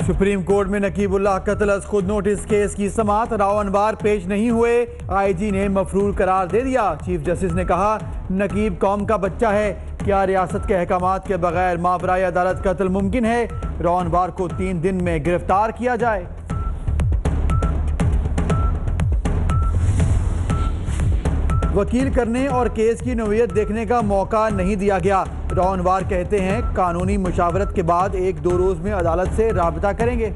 Supreme court में नकीबुल्लाह कत्ल अज खुद नोटिस केस की समाअत। राव अनवार पेश नहीं हुए, आईजी ने मफरूर करार दे दिया। चीफ जस्टिस ने कहा नकीब कौम का बच्चा है, क्या रियासत के अहकामात के बगैर मावराए अदालत कत्ल मुमकिन है? राव अनवार को 3 दिन में गिरफ्तार किया जाए। वकील करने और केस की नौयत देखने का मौका नहीं दिया गया। राव अनवार कहते हैं कानूनी मुशावरत के बाद 1-2 रोज में अदालत से राबता करेंगे।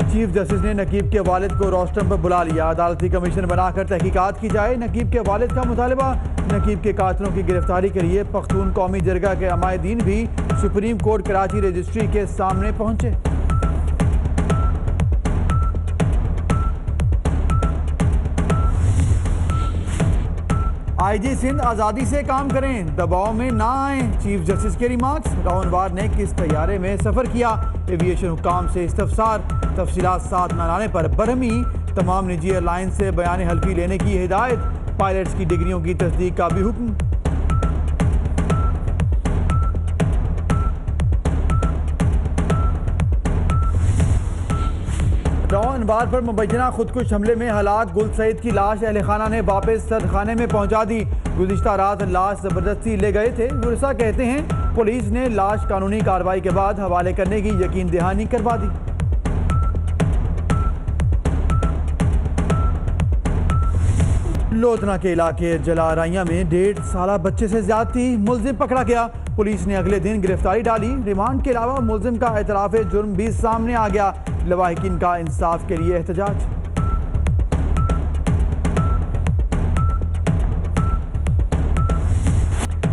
चीफ जस्टिस ने नकीब के वालिद को रोस्टम पर बुला लिया। अदालती कमीशन बनाकर तहकीकात की जाए। नकीब के वालिद का मुतालबा। नकीब के कातिलों की गिरफ्तारी के लिए पख्तून कौमी जरगा के अमायदीन भी सुप्रीम कोर्ट कराची रजिस्ट्री के सामने पहुंचे। आईजी सिंध आज़ादी से काम करें, दबाव में ना आए, चीफ जस्टिस के रिमार्क्स। राव अनवार ने किस तैयारे में सफर किया, एविएशन हुकाम से इस्तफसार। तफसीलात साथ न लाने पर बरहमी, तमाम निजी एयरलाइन से बयान हल्फी लेने की हिदायत। पायलट्स की डिग्रियों की तस्दीक का भी हुक्म। राव अनवार पर मुबैना खुदकुश हमले में हलाक गुल सईद की लाश अहल खाना ने वापस सरखाने में पहुंचा दी। गुज़िश्ता रात लाश जबरदस्ती ले गए थे। गुरसा कहते हैं पुलिस ने लाश कानूनी कार्रवाई के बाद हवाले करने की यकीन दहानी करवा दी। लोधना के इलाके जलाराइया में 1.5 साला बच्चे से ज्यादती, मुलजिम पकड़ा गया। पुलिस ने अगले दिन गिरफ्तारी डाली। रिमांड के अलावा मुलजिम का एतराफ़ जुर्म भी सामने आ गया। लवाहिकीन का इंसाफ के लिए एहतजाज।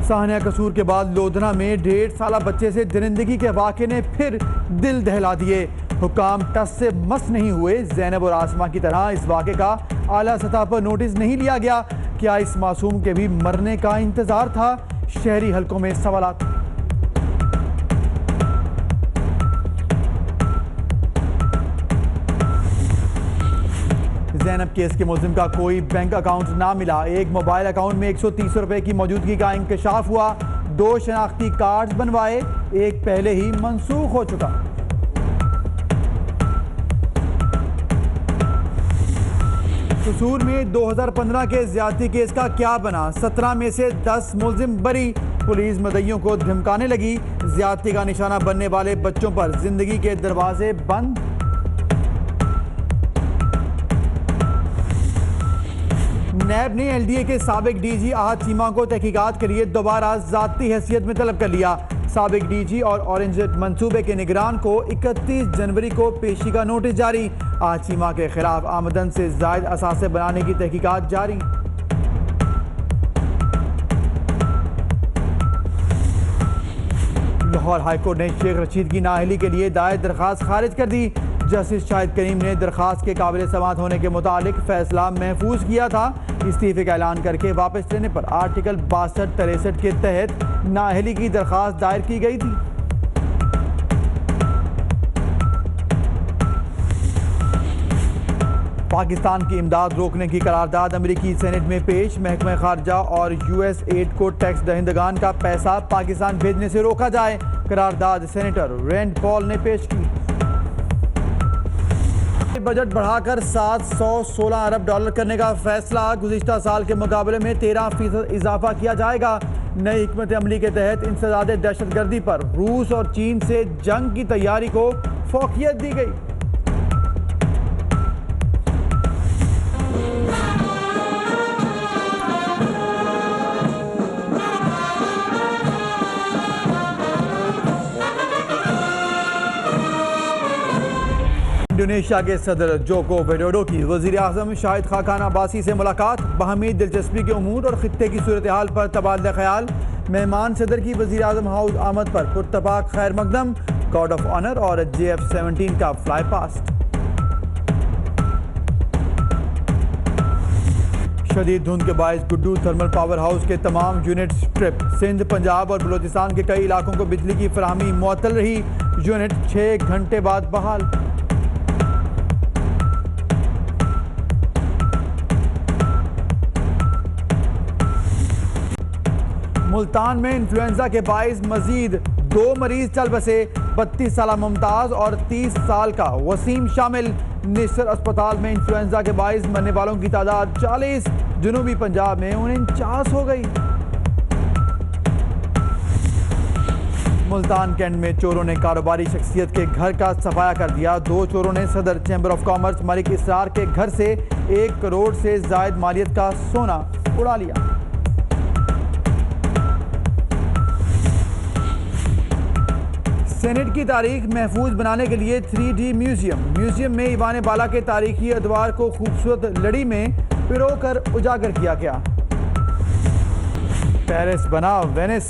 साहनिया कसूर के बाद लोधना में 1.5 साला बच्चे से दरिंदगी के वाक़े ने फिर दिल दहला दिए। हुकाम टस से मस नहीं हुए। ज़ैनब और आसमा की तरह इस वाक़े का आला सतह पर नोटिस नहीं लिया गया। क्या इस मासूम के भी मरने का इंतजार था? शहरी हलकों में सवालात। ज़ैनब केस के मुल्जिम का कोई बैंक अकाउंट ना मिला। एक मोबाइल अकाउंट में 130 रुपए की मौजूदगी का इंकशाफ हुआ। 2 शनाख्ती कार्ड्स बनवाए, एक पहले ही मंसूख हो चुका। कसूर में 2015 के ज्यादती केस का क्या बना? 17 में से 10 मुल्जिम बरी। पुलिस मदइयों को धमकाने लगी। ज्यादती का निशाना बनने वाले बच्चों पर जिंदगी के दरवाजे बंद। नैब ने LDA के साबिक DG आहद चीमा को तहकीकात के लिए दोबारा ज़ाती हैसियत में तलब कर लिया। साबिक DG और ऑरेंज मंसूबे के निगरान को 31 जनवरी को पेशी का नोटिस जारी। आहद चीमा के खिलाफ आमदन से जायद असासे बनाने की तहकीकात जारी। लाहौर हाईकोर्ट ने शेख रशीद की नाअहली के लिए दायर दरखास्त खारिज कर दी। जस्टिस शाहिद करीम ने दरखास्त के काबिल समाअत होने के मुतालिक फैसला महफूज किया था। इस्तीफे का ऐलान करके वापस लेने पर आर्टिकल 62-63 के तहत नाअहली की दरखास्त दायर की गई थी। पाकिस्तान की इमदाद रोकने की करारदाद अमेरिकी सेनेट में पेश। महकमा खारजा और US एड को टैक्स दहिंदगान का पैसा पाकिस्तान भेजने से रोका जाए। करारदाद सेनेटर रैंड पॉल ने पेश की। बजट बढ़ाकर 716 अरब डॉलर करने का फैसला। गुज़िश्ता साल के मुकाबले में 13% इजाफा किया जाएगा। नई हिकमत अमली के तहत इंसदाद दहशतगर्दी पर रूस और चीन से जंग की तैयारी को फोकियत दी गई। इंडोनेशिया के सदर जोको विडोडो की वज़ीर आज़म शाहिद खाकान अब्बासी से मुलाकात। बाहमी दिलचस्पी के उमूर और खित्ते की सूरत हाल पर तबादला ख्याल। मेहमान सदर की वज़ीर आज़म हाउस आमद पर पुरतफाक खैर मकदम। गार्ड ऑफ ऑनर और JF-17 का फ्लाई पास्ट। शदीद धुंध के बायस गुड्डू थर्मल पावर हाउस के तमाम यूनिट स्ट्रिप। सिंध, पंजाब और बलोचिस्तान के कई इलाकों को बिजली की फराहमी मुअत्तल रही। यूनिट 6 घंटे बाद बहाल। मुल्तान में इन्फ्लुएंजा के बाइस मजीद 2 मरीज चल बसे। 32 साल मुमताज और 30 साल का वसीम शामिल। निसर अस्पताल में इन्फ्लुएंजा के बाइस मरने वालों की तादाद 40। जनूबी पंजाब में 49 हो गई। मुल्तान कैंट में चोरों ने कारोबारी शख्सियत के घर का सफाया कर दिया। 2 चोरों ने सदर चैम्बर ऑफ कॉमर्स मलिक इसरार के घर से 1 करोड़ से जायद मालियत का सोना उड़ा लिया। सेनेट की तारीख महफूज बनाने के लिए 3D म्यूजियम में ईवान बाला के तारीखी अदवार को खूबसूरत लड़ी में पिरोकर उजागर किया गया। पेरिस बना वेनिस।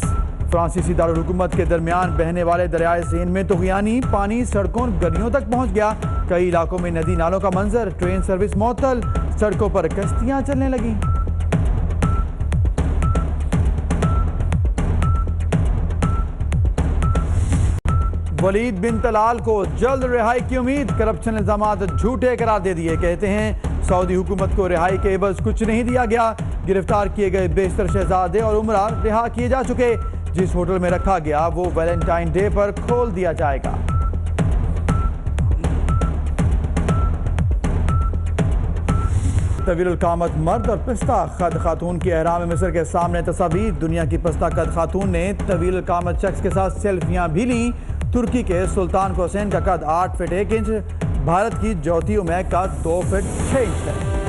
फ्रांसीसी दारुल हुकूमत के दरमियान बहने वाले दरियाए सेन में तुगयानी पानी सड़कों गलियों तक पहुंच गया। कई इलाकों में नदी नालों का मंजर। ट्रेन सर्विस मुअत्तल। सड़कों पर कश्तियां चलने लगी। वलीद बिन तलाल को जल्द रिहाई की उम्मीद। करप्शन इल्जामात झूठे करार दे दिए। कहते हैं सऊदी हुकूमत को रिहाई के एवज कुछ नहीं दिया गया। गिरफ्तार किए गए बेशतर शहजादे और उमरा रिहा किए जा चुके। जिस होटल में रखा गया वो वैलेंटाइन डे पर खोल दिया जाएगा। तवील कामत मर्द और पिस्ता कद खातून की अहराम मिस्र के सामने तस्वीर। दुनिया की पिस्ता कद खातून ने तवील कामत शख्स के साथ सेल्फियां भी ली। तुर्की के सुल्तान हुसैन का कद 8 फीट 1 इंच। भारत की ज्योति उमैर का 2 फीट 6 इंच है।